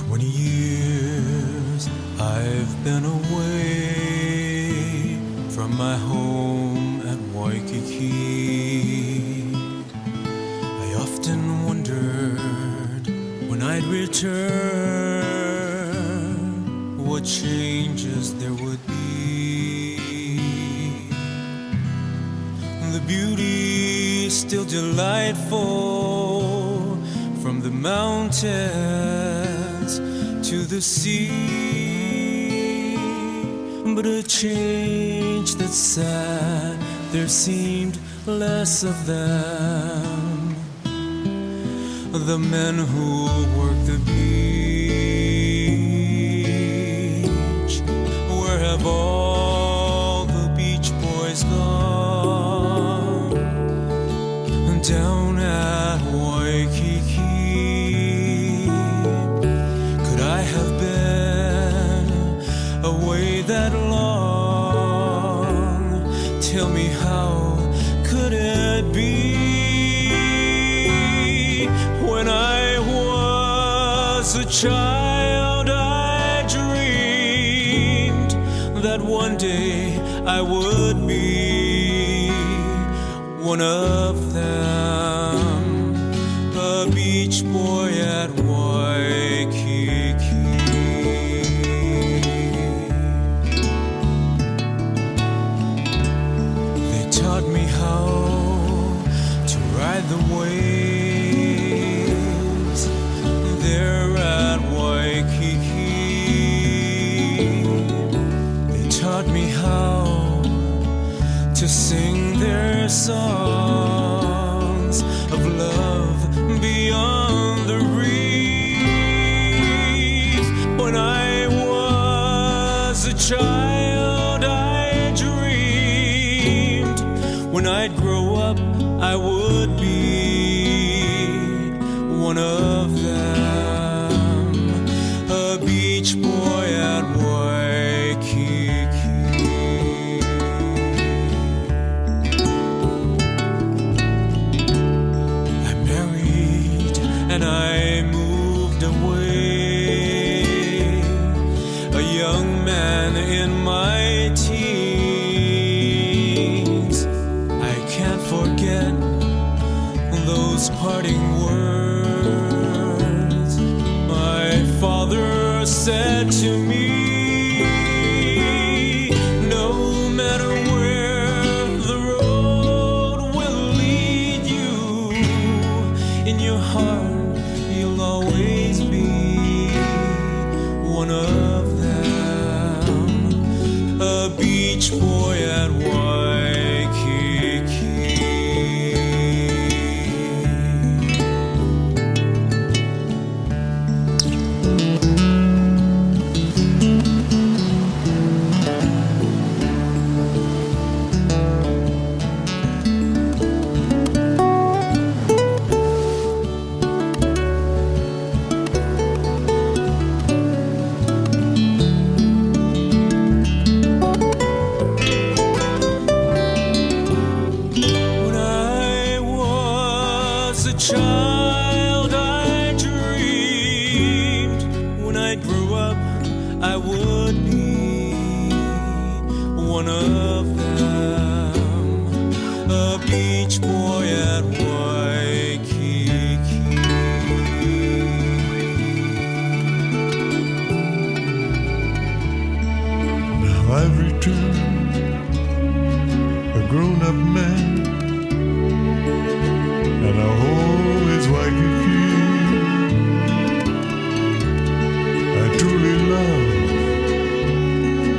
20 years I've been away from my home at Waikiki. I often wondered when I'd return what changes there would be. The beauty still delightful, from the mountains to the sea, but a change that's sad, there seemed less of them. The men who work the beach, where have all the beach boys gone? Down at Waikiki, could I have been away that long? Tell me, how could it be? When I was a child, I dreamed that one day I would be one of them, a beach boy at Waikiki. They taught me how to ride the waves there at Waikiki. They taught me how to sing their songs of love beyond the reef. When I was a child, I dreamed when I'd grow up I would be one of them, a beach boy at Waikiki. And I moved away, a young man in my teens. I can't forget those parting words my father said to me. No matter where the road will lead you, in your heart you'll always be one of them, a beach boy at Waikiki. Child, I dreamed when I grew up I would be one of them, a beach boy at Waikiki. Now I've returned, a grown-up man, and our home is Waikiki. I truly love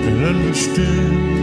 and understand